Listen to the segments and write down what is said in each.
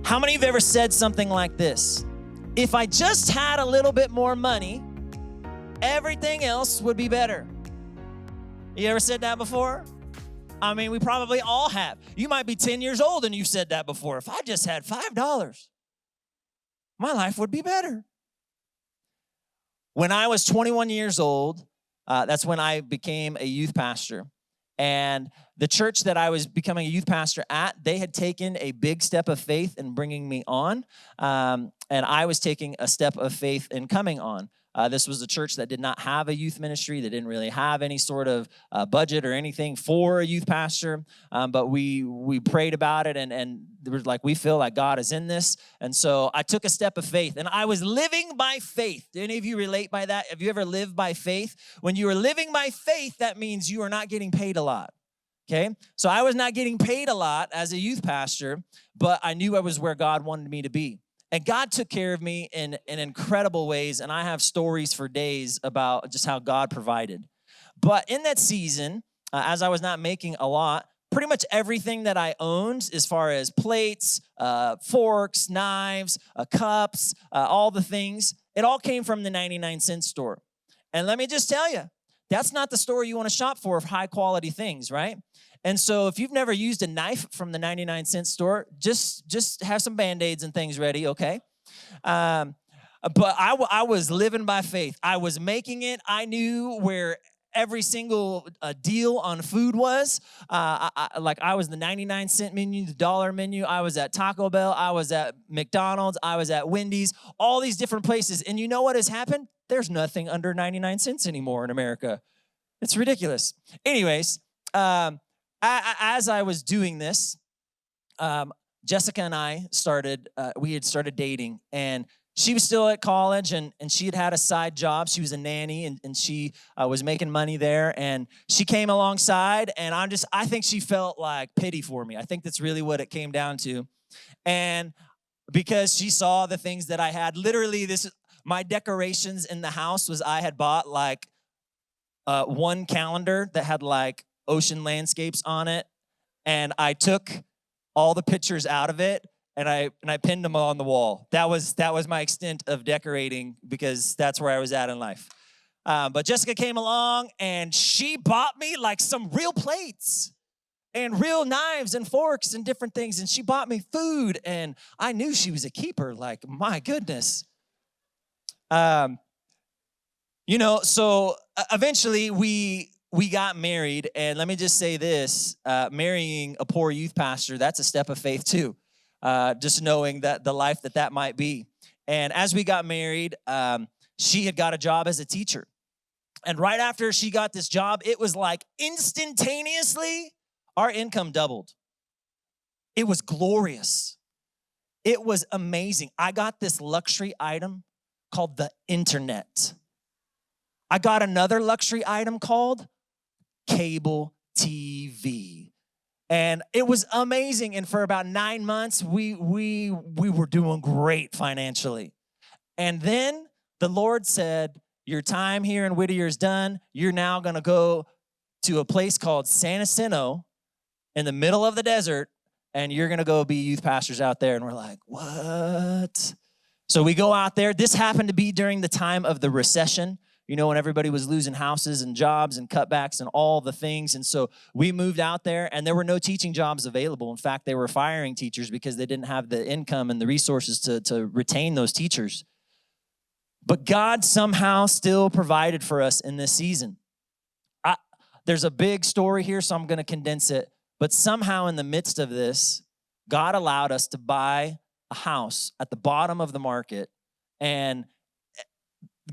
How many of you have ever said something like this? If I just had a little bit more money, everything else would be better. You ever said that before? I mean, we probably all have. You might be 10 years old and you said that before. If I just had $5, my life would be better. When I was 21 years old, that's when I became a youth pastor. And the church that I was becoming a youth pastor at, they had taken a big step of faith in bringing me on. And I was taking a step of faith in coming on. This was a church that did not have a youth ministry. They didn't really have any sort of budget or anything for a youth pastor. But we prayed about it, and there was like, we feel like God is in this. And so I took a step of faith, and I was living by faith. Do any of you relate by that? Have you ever lived by faith? When you are living by faith, that means you are not getting paid a lot. Okay? So I was not getting paid a lot as a youth pastor, but I knew I was where God wanted me to be. And God took care of me in incredible ways, and I have stories for days about just how God provided. But in that season, as I was not making a lot, pretty much everything that I owned, as far as plates, forks, knives, cups, all the things, it all came from the 99-cent store. And let me just tell you, that's not the store you want to shop for high-quality things, right? And so if you've never used a knife from the 99-cent store, just have some Band-Aids and things ready, okay? But I was living by faith. I was making it. I knew where every single deal on food was. I was the 99-cent menu, the dollar menu. I was at Taco Bell. I was at McDonald's. I was at Wendy's, all these different places. And you know what has happened? There's nothing under 99 cents anymore in America. It's ridiculous. Anyways, as I was doing this, Jessica and I we had started dating, and she was still at college, and she had had a side job. She was a nanny, and she was making money there, and she came alongside, and I think she felt like pity for me. I think that's really what it came down to. And because she saw the things that I had, literally my decorations in the house was I had bought like one calendar that had like ocean landscapes on it, and I took all the pictures out of it, and I pinned them on the wall. That was my extent of decorating, because that's where I was at in life. But Jessica came along, and she bought me like some real plates and real knives and forks and different things, and she bought me food, and I knew she was a keeper. Like, my goodness. So eventually we got married, and let me just say this, marrying a poor youth pastor, that's a step of faith too, just knowing that the life that might be. And as we got married, she had got a job as a teacher. And right after she got this job, it was like instantaneously, our income doubled. It was glorious. It was amazing. I got this luxury item called the internet. I got another luxury item called cable TV. And it was amazing. And for about 9 months, we were doing great financially. And then the Lord said, your time here in Whittier is done. You're now going to go to a place called San Jacinto in the middle of the desert, and you're going to go be youth pastors out there. And we're like, what? So we go out there. This happened to be during the time of the recession, when everybody was losing houses and jobs and cutbacks and all the things. And so we moved out there, and there were no teaching jobs available. In fact, they were firing teachers because they didn't have the income and the resources to retain those teachers. But God somehow still provided for us in this season. There's a big story here, so I'm going to condense it. But somehow in the midst of this, God allowed us to buy a house at the bottom of the market. And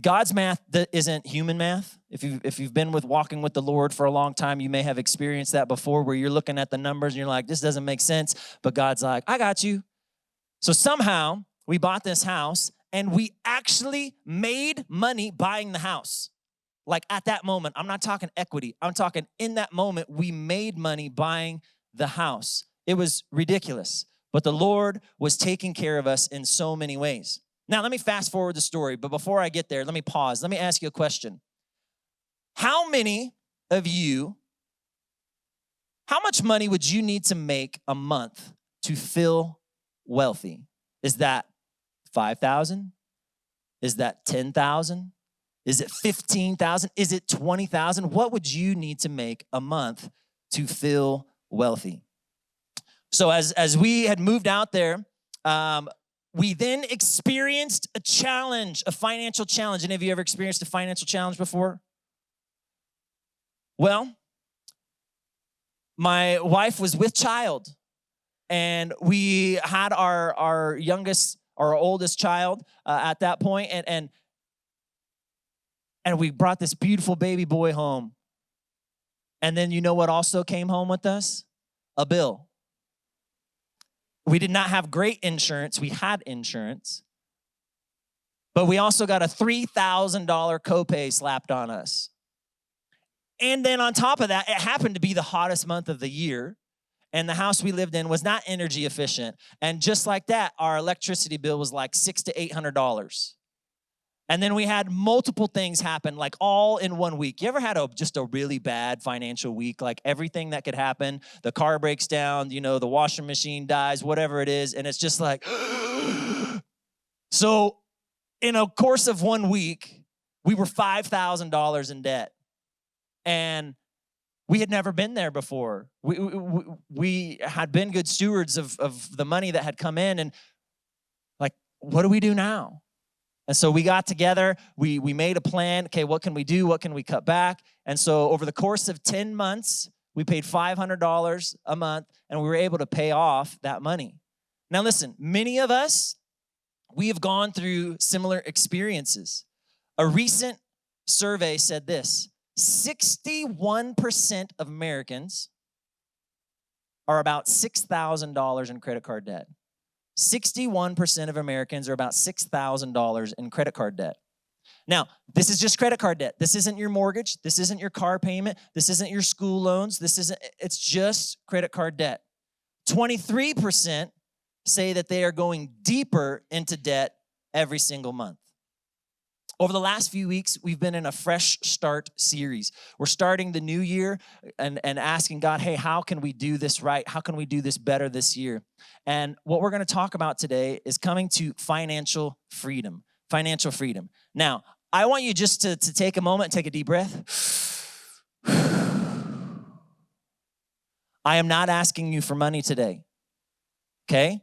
God's math isn't human math. If you've been walking with the Lord for a long time, you may have experienced that before, where you're looking at the numbers and you're like, this doesn't make sense. But God's like, I got you. So somehow we bought this house, and we actually made money buying the house. Like at that moment, I'm not talking equity. I'm talking in that moment, we made money buying the house. It was ridiculous. But the Lord was taking care of us in so many ways. Now, let me fast forward the story, but before I get there, let me pause. Let me ask you a question. How many of you, how much money would you need to make a month to fill wealthy? Is that 5,000? Is that 10,000? Is it 15,000? Is it 20,000? What would you need to make a month to feel wealthy? So as we had moved out there, we then experienced a challenge, a financial challenge. Any of you ever experienced a financial challenge before? Well, my wife was with child, and we had our oldest child at that point, and we brought this beautiful baby boy home. And then you know what also came home with us? A bill. We did not have great insurance. We had insurance. But we also got a $3,000 copay slapped on us. And then on top of that, it happened to be the hottest month of the year. And the house we lived in was not energy efficient. And just like that, our electricity bill was like $600 to $800. And then we had multiple things happen, like all in 1 week. You ever had just a really bad financial week? Like everything that could happen, the car breaks down, the washing machine dies, whatever it is. And it's just like, so in a course of 1 week, we were $5,000 in debt. And we had never been there before. We had been good stewards of the money that had come in. And like, what do we do now? And so we got together, we made a plan. Okay, what can we do? What can we cut back? And so over the course of 10 months, we paid $500 a month, and we were able to pay off that money. Now listen, many of us, we have gone through similar experiences. A recent survey said this: 61% of Americans are about $6,000 in credit card debt. 61% of Americans are about $6,000 in credit card debt. Now, this is just credit card debt. This isn't your mortgage. This isn't your car payment. This isn't your school loans. It's just credit card debt. 23% say that they are going deeper into debt every single month. Over the last few weeks, we've been in a fresh start series. We're starting the new year and asking God, hey, how can we do this right? How can we do this better this year? And what we're going to talk about today is coming to financial freedom. Financial freedom. Now, I want you just to take a moment and take a deep breath. I am not asking you for money today, okay?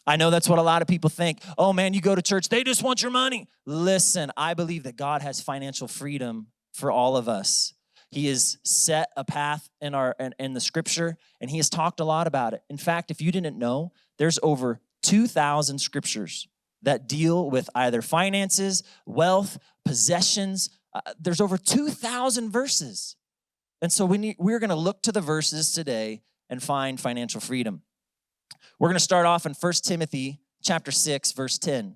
I know that's what a lot of people think. Oh man, you go to church, they just want your money. Listen, I believe that God has financial freedom for all of us. He has set a path in the scripture, and he has talked a lot about it. In fact, if you didn't know, there's over 2,000 scriptures that deal with either finances, wealth, possessions. There's over 2,000 verses. And so we're going to look to the verses today and find financial freedom. We're going to start off in 1 Timothy chapter 6, verse 10.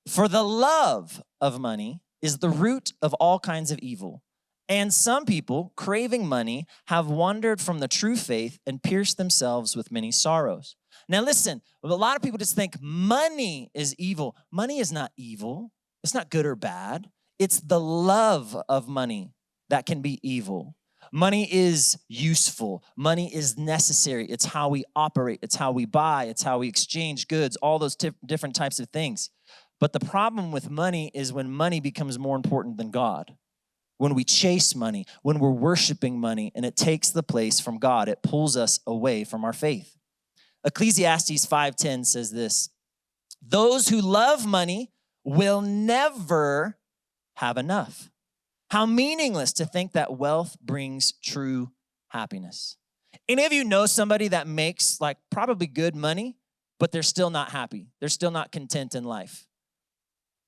For the love of money is the root of all kinds of evil. And some people, craving money, have wandered from the true faith and pierced themselves with many sorrows. Now listen, a lot of people just think money is evil. Money is not evil. It's not good or bad. It's the love of money that can be evil. Money is useful. Money is necessary. It's how we operate. It's how we buy. It's how we exchange goods, all those different types of things. But the problem with money is when money becomes more important than God. When we chase money, when we're worshiping money, and it takes the place from God, it pulls us away from our faith. Ecclesiastes 5:10 says this: those who love money will never have enough. How meaningless to think that wealth brings true happiness. Any of you know somebody that makes like probably good money, but they're still not happy? They're still not content in life.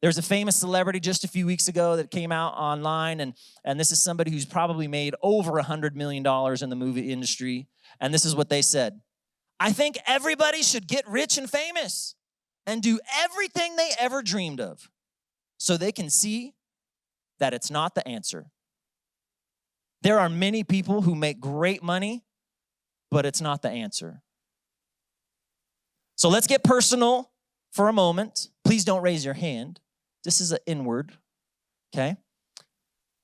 There's a famous celebrity just a few weeks ago that came out online, and this is somebody who's probably made over $100 million in the movie industry. And this is what they said: I think everybody should get rich and famous and do everything they ever dreamed of so they can see that it's not the answer. There are many people who make great money, but it's not the answer. So let's get personal for a moment. Please don't raise your hand. This is an inward, okay?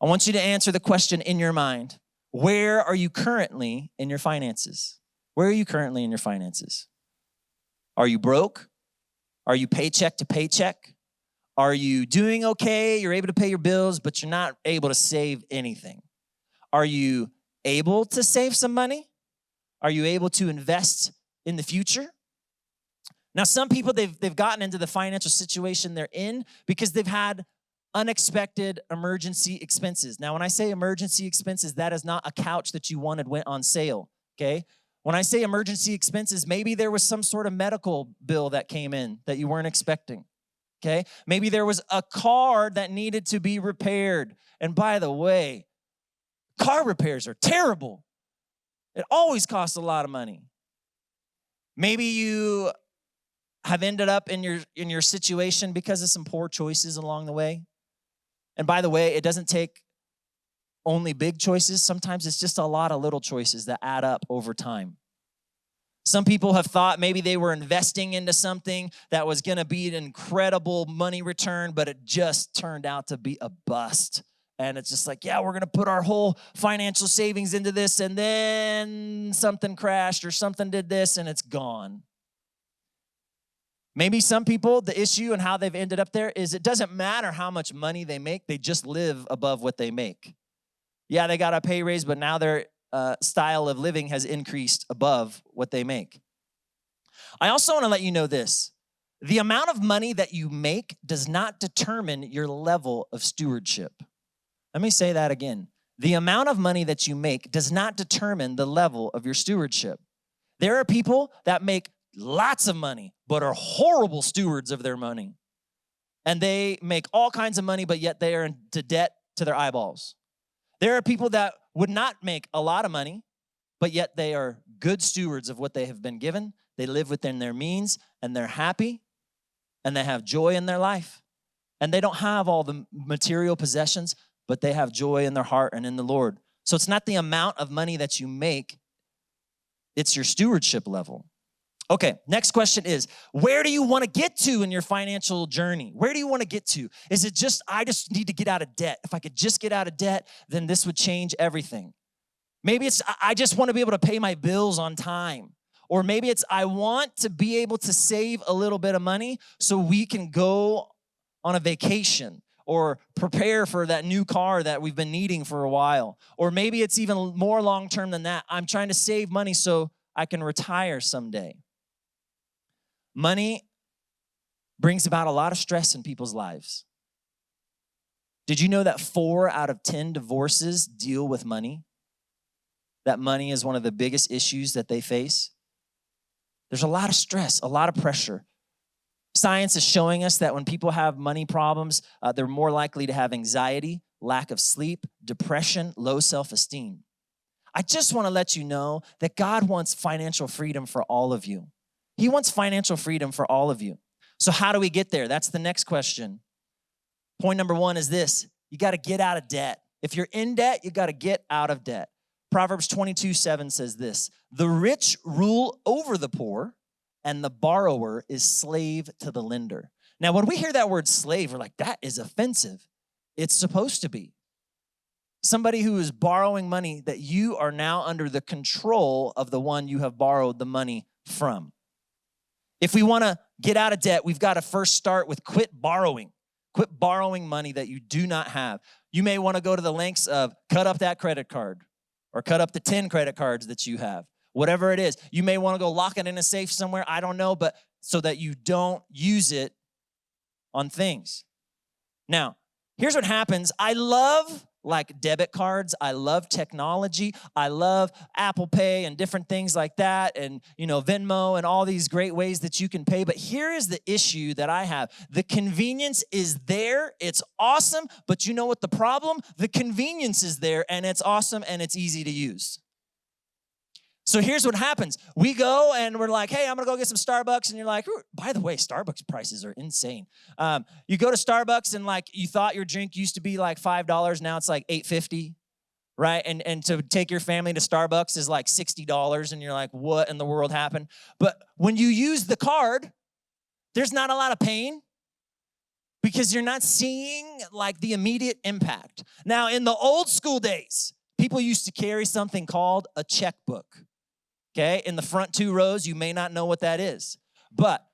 I want you to answer the question in your mind. Where are you currently in your finances? Where are you currently in your finances? Are you broke? Are you paycheck to paycheck? Are you doing okay? You're able to pay your bills, but you're not able to save anything. Are you able to save some money? Are you able to invest in the future? Now, some people, they've gotten into the financial situation they're in because they've had unexpected emergency expenses. Now, when I say emergency expenses, that is not a couch that you wanted went on sale, okay? When I say emergency expenses, maybe there was some sort of medical bill that came in that you weren't expecting, okay? Maybe there was a car that needed to be repaired. And by the way, car repairs are terrible. It always costs a lot of money. Maybe you have ended up in your situation because of some poor choices along the way. And by the way, it doesn't take only big choices. Sometimes it's just a lot of little choices that add up over time. Some people have thought maybe they were investing into something that was going to be an incredible money return, but it just turned out to be a bust. And it's just like, yeah, we're going to put our whole financial savings into this, and then something crashed or something did this, and it's gone. Maybe some people, the issue and how they've ended up there is it doesn't matter how much money they make, they just live above what they make. Yeah, they got a pay raise, but now their style of living has increased above what they make. I also want to let you know this. The amount of money that you make does not determine your level of stewardship. Let me say that again. The amount of money that you make does not determine the level of your stewardship. There are people that make lots of money, but are horrible stewards of their money. And they make all kinds of money, but yet they are into debt to their eyeballs. There are people that would not make a lot of money, but yet they are good stewards of what they have been given. They live within their means, and they're happy, and they have joy in their life. And they don't have all the material possessions, but they have joy in their heart and in the Lord. So it's not the amount of money that you make, it's your stewardship level. Okay, next question is, where do you want to get to in your financial journey? Where do you want to get to? Is it just, I just need to get out of debt? If I could just get out of debt, then this would change everything. Maybe it's, I just want to be able to pay my bills on time. Or maybe it's, I want to be able to save a little bit of money so we can go on a vacation or prepare for that new car that we've been needing for a while. Or maybe it's even more long-term than that. I'm trying to save money so I can retire someday. Money brings about a lot of stress in people's lives. Did you know that 4 out of 10 divorces deal with money? That money is one of the biggest issues that they face. There's a lot of stress, a lot of pressure. Science is showing us that when people have money problems, they're more likely to have anxiety, lack of sleep, depression, low self-esteem. I just want to let you know that God wants financial freedom for all of you. He wants financial freedom for all of you. So how do we get there? That's the next question. Point number 1 is this. You got to get out of debt. If you're in debt, you got to get out of debt. Proverbs 22:7 says this, the rich rule over the poor, and the borrower is slave to the lender. Now, when we hear that word slave, we're like, that is offensive. It's supposed to be. Somebody who is borrowing money that you are now under the control of the one you have borrowed the money from. If we want to get out of debt, we've got to first start with quit borrowing. Quit borrowing money that you do not have. You may want to go to the lengths of cut up that credit card or cut up the 10 credit cards that you have. Whatever it is. You may want to go lock it in a safe somewhere. I don't know, but so that you don't use it on things. Now, here's what happens. I love like debit cards. I love technology. I love Apple Pay and different things like that, and Venmo and all these great ways that you can pay. But here is the issue that I have. The convenience is there. It's awesome. But you know what the problem? The convenience is there, and it's awesome, and it's easy to use. So here's what happens. We go and we're like, hey, I'm going to go get some Starbucks. And you're like, by the way, Starbucks prices are insane. You go to Starbucks and like you thought your drink used to be like $5. Now it's like $8.50, right? And to take your family to Starbucks is like $60. And you're like, what in the world happened? But when you use the card, there's not a lot of pain because you're not seeing like the immediate impact. Now, in the old school days, people used to carry something called a checkbook. Okay, in the front 2 rows, you may not know what that is. But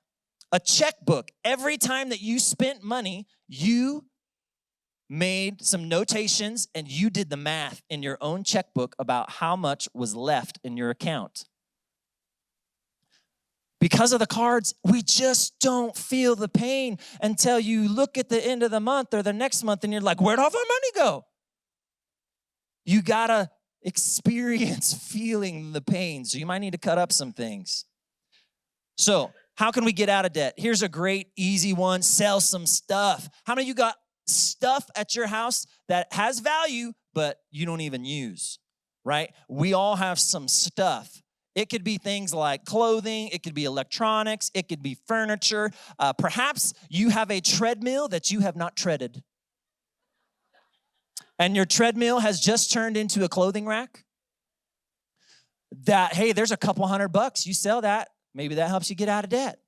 a checkbook, every time that you spent money, you made some notations and you did the math in your own checkbook about how much was left in your account. Because of the cards, we just don't feel the pain until you look at the end of the month or the next month and you're like, where'd all our money go? You gotta experience feeling the pain. So you might need to cut up some things. So how can we get out of debt? Here's a great, easy one. Sell some stuff. How many of you got stuff at your house that has value, but you don't even use, right? We all have some stuff. It could be things like clothing. It could be electronics. It could be furniture. Perhaps you have a treadmill that you have not treaded. And your treadmill has just turned into a clothing rack. That, hey, there's a couple $100. You sell that. Maybe that helps you get out of debt.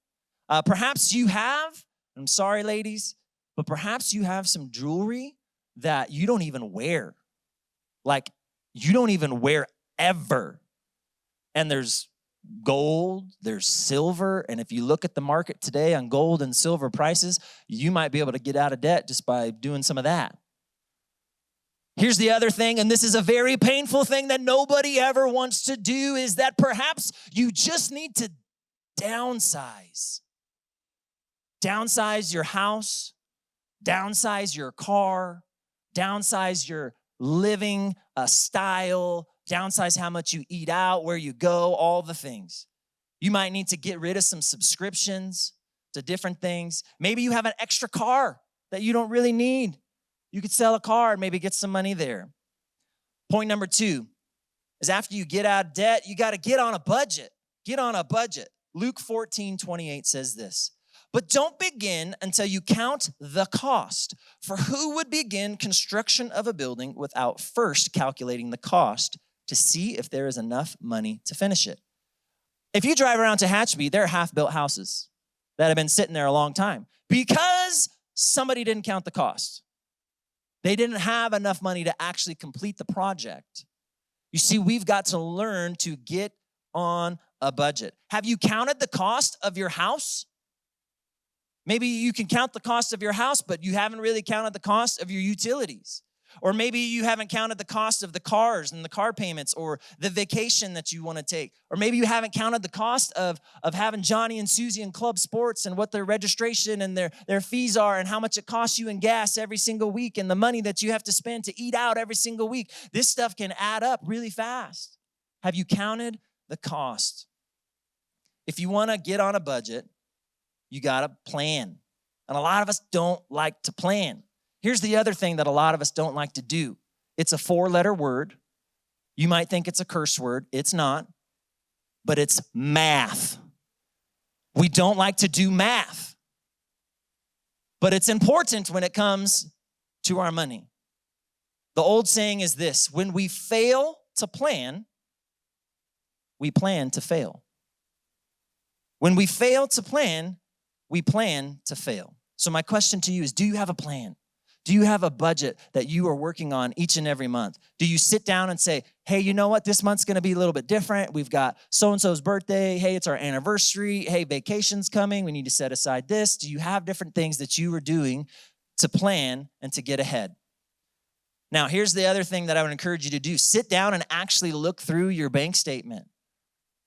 Perhaps you have, I'm sorry, ladies, but perhaps you have some jewelry that you don't even wear. Like, you don't even wear ever. And there's gold, there's silver, and if you look at the market today on gold and silver prices, you might be able to get out of debt just by doing some of that. Here's the other thing, and this is a very painful thing that nobody ever wants to do, is that perhaps you just need to downsize. Downsize your house, downsize your car, downsize your living style, downsize how much you eat out, where you go, all the things. You might need to get rid of some subscriptions to different things. Maybe you have an extra car that you don't really need. You could sell a car and maybe get some money there. Point number 2 is after you get out of debt, you got to get on a budget. Get on a budget. Luke 14:28 says this, but don't begin until you count the cost. For who would begin construction of a building without first calculating the cost to see if there is enough money to finish it? If you drive around Tehachapi, there are half-built houses that have been sitting there a long time because somebody didn't count the cost. They didn't have enough money to actually complete the project. You see, we've got to learn to get on a budget. Have you counted the cost of your house? Maybe you can count the cost of your house, but you haven't really counted the cost of your utilities. Or maybe you haven't counted the cost of the cars and the car payments or the vacation that you want to take. Or maybe you haven't counted the cost of having Johnny and Susie in club sports and what their registration and their fees are and how much it costs you in gas every single week and the money that you have to spend to eat out every single week. This stuff can add up really fast. Have you counted the cost? If you want to get on a budget, you got to plan. And a lot of us don't like to plan. Here's the other thing that a lot of us don't like to do. It's a 4-letter word. You might think it's a curse word. It's not. But it's math. We don't like to do math. But it's important when it comes to our money. The old saying is this: when we fail to plan, we plan to fail. When we fail to plan, we plan to fail. So my question to you is, do you have a plan? Do you have a budget that you are working on each and every month? Do you sit down and say, hey, you know what? This month's going to be a little bit different. We've got so-and-so's birthday. Hey, it's our anniversary. Hey, vacation's coming. We need to set aside this. Do you have different things that you are doing to plan and to get ahead? Now, here's the other thing that I would encourage you to do. Sit down and actually look through your bank statement.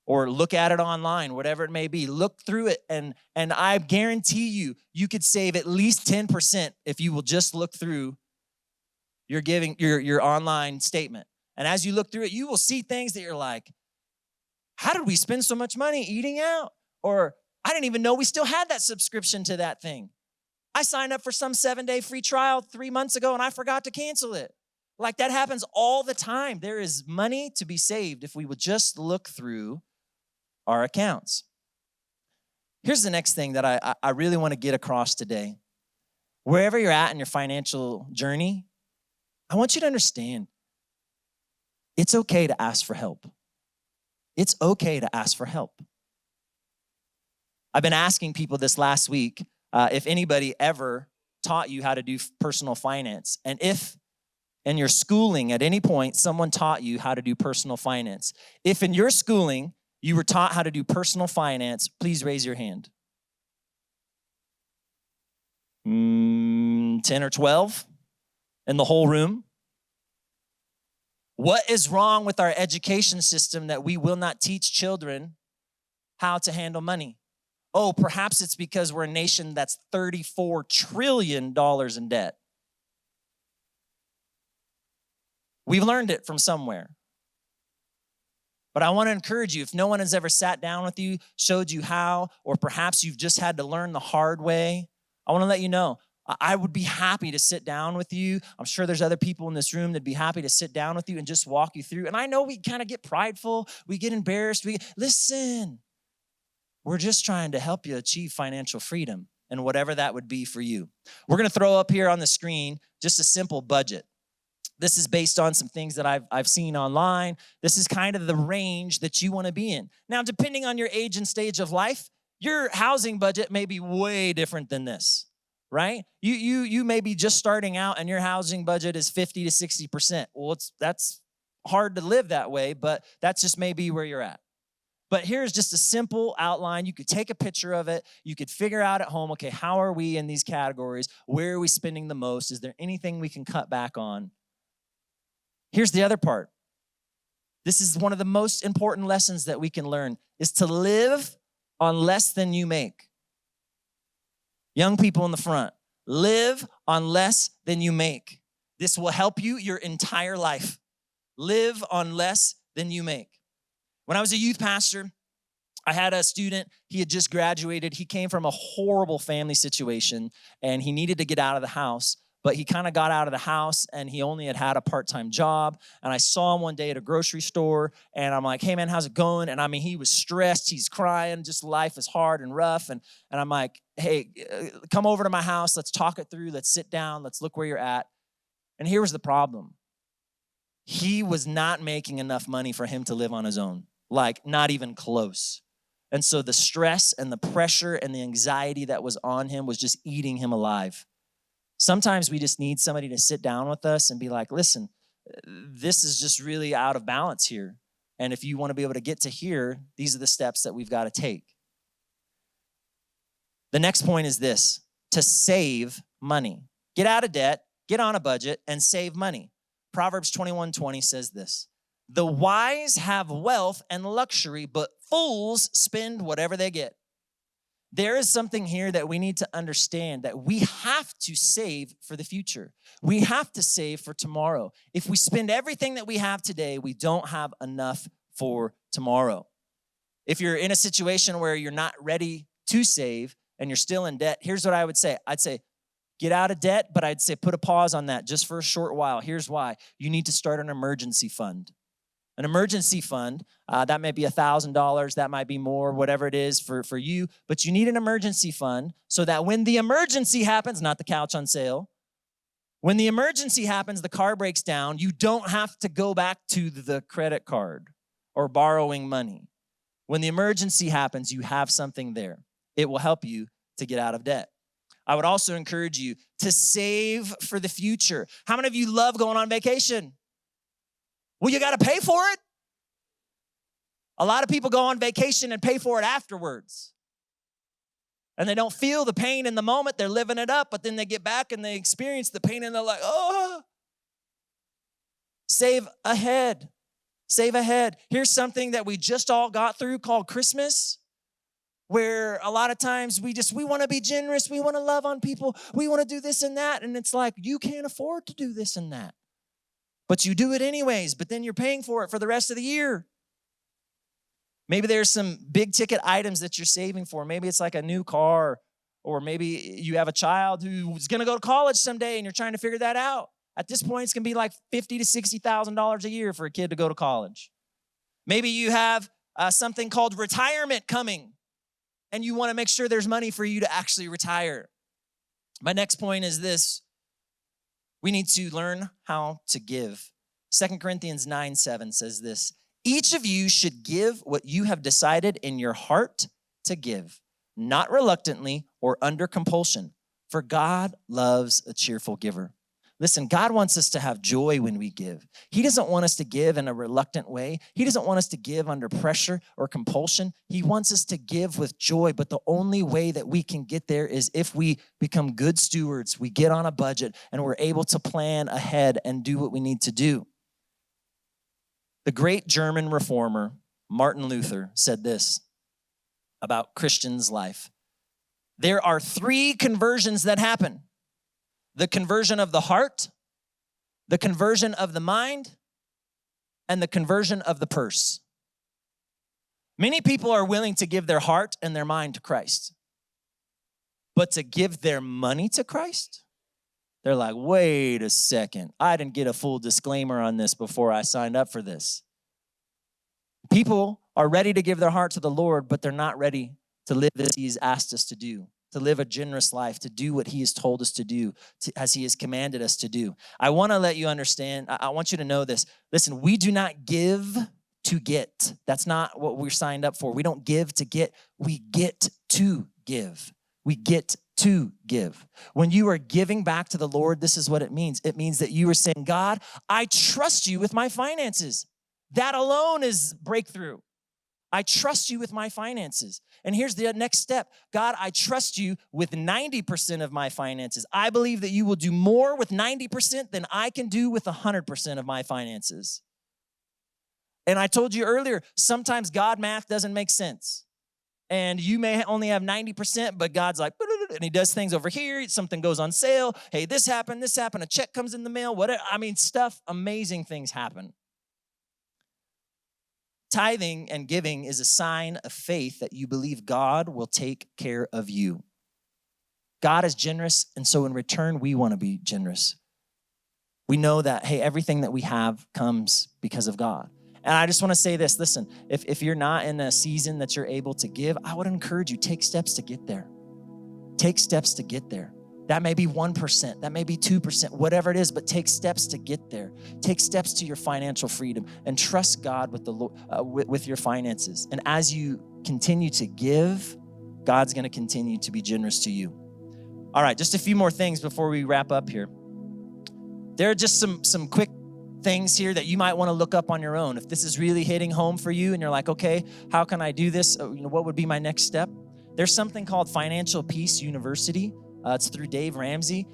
Or look at it online, whatever it may be. Look through it, and I guarantee you could save at least 10% if you will just look through your online statement. And as you look through it, you will see things that you're like, how did we spend so much money eating out? Or I didn't even know we still had that subscription to that thing. I signed up for some 7-day free trial 3 months ago, and I forgot to cancel it. Like, that happens all the time. There is money to be saved if we would just look through our accounts. Here's the next thing that I really want to get across today. Wherever you're at in your financial journey, I want you to understand it's okay to ask for help. It's okay to ask for help. I've been asking people this last week if anybody ever taught you how to do personal finance, and if in your schooling at any point someone taught you how to do personal finance. If in your schooling you were taught how to do personal finance, please raise your hand. 10 or 12 in the whole room. What is wrong with our education system that we will not teach children how to handle money? Oh, perhaps it's because we're a nation that's $34 trillion in debt. We've learned it from somewhere. But I want to encourage you, if no one has ever sat down with you, showed you how, or perhaps you've just had to learn the hard way, I want to let you know, I would be happy to sit down with you. I'm sure there's other people in this room that'd be happy to sit down with you and just walk you through. And I know we kind of get prideful, we get embarrassed. Listen, we're just trying to help you achieve financial freedom and whatever that would be for you. We're going to throw up here on the screen just a simple budget. This is based on some things that I've seen online. This is kind of the range that you want to be in. Now, depending on your age and stage of life, your housing budget may be way different than this, right? You may be just starting out and your housing budget is 50 to 60%. Well, that's hard to live that way, but that's just maybe where you're at. But here's just a simple outline. You could take a picture of it. You could figure out at home, okay, how are we in these categories? Where are we spending the most? Is there anything we can cut back on? Here's the other part. This is one of the most important lessons that we can learn, is to live on less than you make. Young people in the front, live on less than you make. This will help you your entire life. Live on less than you make. When I was a youth pastor, I had a student, he had just graduated. He came from a horrible family situation and he needed to get out of the house. But he kind of got out of the house and he only had a part-time job. And I saw him one day at a grocery store and I'm like, hey man, how's it going? And I mean, he was stressed, he's crying, just life is hard and rough. And I'm like, hey, come over to my house, let's talk it through, let's sit down, let's look where you're at. And here was the problem. He was not making enough money for him to live on his own, like not even close. And so the stress and the pressure and the anxiety that was on him was just eating him alive. Sometimes we just need somebody to sit down with us and be like, listen, this is just really out of balance here. And if you want to be able to get to here, these are the steps that we've got to take. The next point is this, to save money. Get out of debt, get on a budget, and save money. Proverbs 21:20 says this, the wise have wealth and luxury, but fools spend whatever they get. There is something here that we need to understand, that we have to save for the future. We have to save for tomorrow. If we spend everything that we have today, we don't have enough for tomorrow. If you're in a situation where you're not ready to save and you're still in debt, here's what I would say. I'd say, get out of debt, but I'd say put a pause on that just for a short while. Here's why. You need to start an emergency fund. An emergency fund, that might be $1,000, that might be more, whatever it is for you, but you need an emergency fund so that when the emergency happens, not the couch on sale, when the emergency happens, the car breaks down, you don't have to go back to the credit card or borrowing money. When the emergency happens, you have something there. It will help you to get out of debt. I would also encourage you to save for the future. How many of you love going on vacation? Well, you got to pay for it. A lot of people go on vacation and pay for it afterwards. And they don't feel the pain in the moment. They're living it up, but then they get back and they experience the pain and they're like, oh. Save ahead. Save ahead. Here's something that we just all got through called Christmas, where a lot of times we want to be generous. We want to love on people. We want to do this and that. And it's like, you can't afford to do this and that. But you do it anyways, but then you're paying for it for the rest of the year. Maybe there's some big ticket items that you're saving for. Maybe it's like a new car, or maybe you have a child who's going to go to college someday and you're trying to figure that out. At this point, it's going to be like $50,000 to $60,000 a year for a kid to go to college. Maybe you have something called retirement coming and you want to make sure there's money for you to actually retire. My next point is this. We need to learn how to give. 2 Corinthians 9:7 says this, each of you should give what you have decided in your heart to give, not reluctantly or under compulsion, for God loves a cheerful giver. Listen, God wants us to have joy when we give. He doesn't want us to give in a reluctant way. He doesn't want us to give under pressure or compulsion. He wants us to give with joy, but the only way that we can get there is if we become good stewards, we get on a budget, and we're able to plan ahead and do what we need to do. The great German reformer, Martin Luther, said this about Christians' life. There are 3 conversions that happen. The conversion of the heart, the conversion of the mind, and the conversion of the purse. Many people are willing to give their heart and their mind to Christ. But to give their money to Christ, they're like, wait a second. I didn't get a full disclaimer on this before I signed up for this. People are ready to give their heart to the Lord, but they're not ready to live as He's asked us to do. To live a generous life, to do what He has told us to do, as He has commanded us to do. I want to let you understand, I want you to know this. Listen, we do not give to get. That's not what we're signed up for. We don't give to get. We get to give. We get to give. When you are giving back to the Lord, this is what it means. It means that you are saying, God, I trust you with my finances. That alone is breakthrough. I trust you with my finances. And here's the next step. God, I trust you with 90% of my finances. I believe that you will do more with 90% than I can do with 100% of my finances. And I told you earlier, sometimes God math doesn't make sense. And you may only have 90%, but God's like, and He does things over here. Something goes on sale. Hey, this happened, a check comes in the mail, whatever. Amazing things happen. Tithing and giving is a sign of faith that you believe God will take care of you. God is generous, and so in return, we want to be generous. We know that, hey, everything that we have comes because of God. And I just want to say this, listen, if you're not in a season that you're able to give, I would encourage you, take steps to get there. Take steps to get there. That may be 1%, that may be 2%, whatever it is, but take steps to get there. Take steps to your financial freedom and trust God with your finances. And as you continue to give, God's going to continue to be generous to you. All right, just a few more things before we wrap up here. There are just some quick things here that you might want to look up on your own. If this is really hitting home for you and you're like, okay, how can I do this? What would be my next step? There's something called Financial Peace University. It's through Dave Ramsey.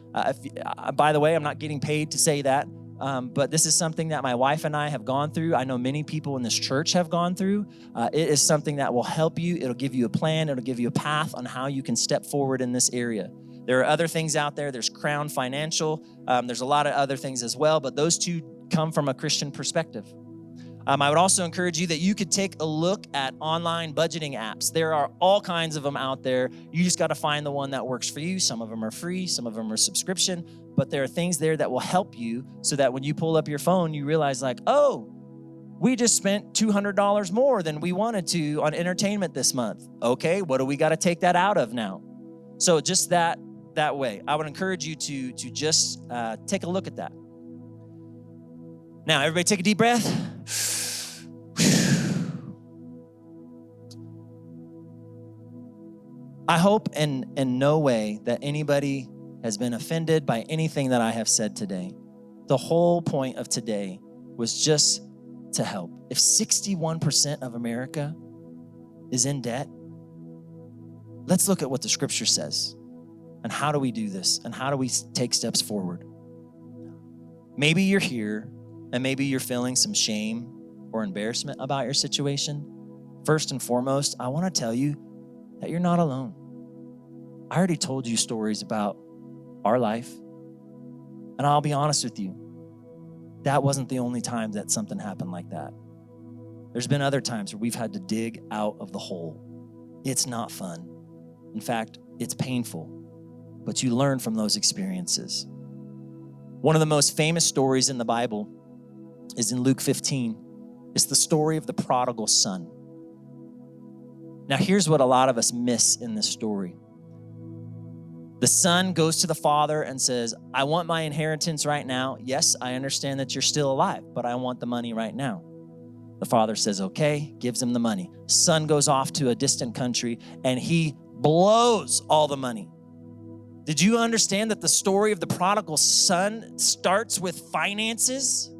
By the way, I'm not getting paid to say that, but this is something that my wife and I have gone through. I know many people in this church have gone through. It is something that will help you. It'll give you a plan. It'll give you a path on how you can step forward in this area. There are other things out there. There's Crown Financial. There's a lot of other things as well, but those two come from a Christian perspective. I would also encourage you that you could take a look at online budgeting apps. There are all kinds of them out there. You just got to find the one that works for you. Some of them are free, some of them are subscription, but there are things there that will help you so that when you pull up your phone, you realize like, oh, we just spent $200 more than we wanted to on entertainment this month. Okay, what do we got to take that out of now? So just that way. I would encourage you to just take a look at that. Now, everybody take a deep breath. I hope in no way that anybody has been offended by anything that I have said today. The whole point of today was just to help. If 61% of America is in debt, let's look at what the scripture says. And how do we do this? And how do we take steps forward? Maybe you're here and maybe you're feeling some shame or embarrassment about your situation. First and foremost, I want to tell you that you're not alone. I already told you stories about our life. And I'll be honest with you, that wasn't the only time that something happened like that. There's been other times where we've had to dig out of the hole. It's not fun. In fact, it's painful, but you learn from those experiences. One of the most famous stories in the Bible is in Luke 15. It's the story of the prodigal son. Now, here's what a lot of us miss in this story. The son goes to the father and says, I want my inheritance right now. Yes, I understand that you're still alive, but I want the money right now. The father says, okay, gives him the money. Son goes off to a distant country and he blows all the money. Did you understand that the story of the prodigal son starts with finances?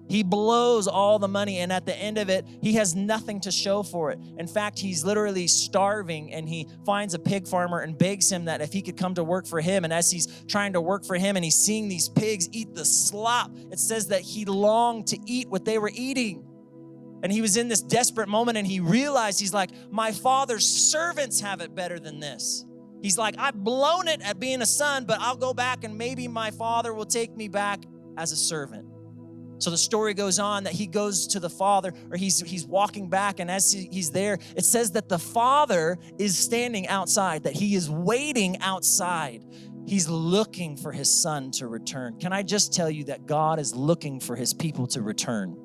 He blows all the money, and at the end of it, he has nothing to show for it. In fact, he's literally starving, and he finds a pig farmer and begs him that if he could come to work for him. And as he's trying to work for him and he's seeing these pigs eat the slop, it says that he longed to eat what they were eating. And he was in this desperate moment, and he realized, he's like, my father's servants have it better than this. He's like, I've blown it at being a son, but I'll go back and maybe my father will take me back as a servant. So the story goes on that he goes to the father, or he's walking back, and as he's there, it says that the father is standing outside, that he is waiting outside. He's looking for his son to return. Can I just tell you that God is looking for his people to return?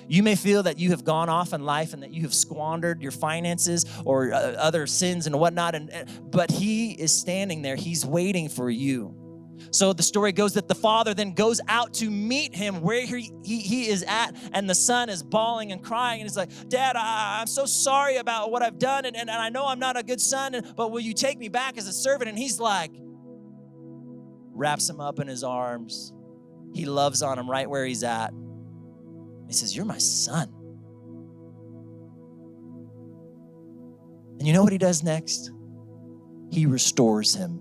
You may feel that you have gone off in life and that you have squandered your finances or other sins and whatnot, but he is standing there. He's waiting for you. So the story goes that the father then goes out to meet him where he is at, and the son is bawling and crying, and he's like, Dad, I'm so sorry about what I've done, and I know I'm not a good son, but will you take me back as a servant? And he's like, wraps him up in his arms. He loves on him right where he's at. He says, you're my son. And you know what he does next? He restores him.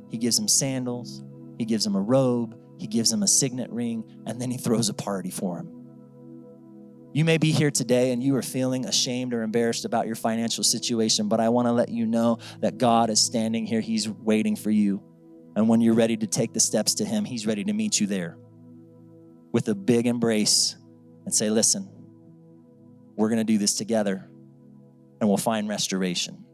He gives him sandals, he gives him a robe, he gives him a signet ring, and then he throws a party for him. You may be here today and you are feeling ashamed or embarrassed about your financial situation, but I want to let you know that God is standing here. He's waiting for you. And when you're ready to take the steps to him, he's ready to meet you there with a big embrace and say, listen, we're going to do this together and we'll find restoration.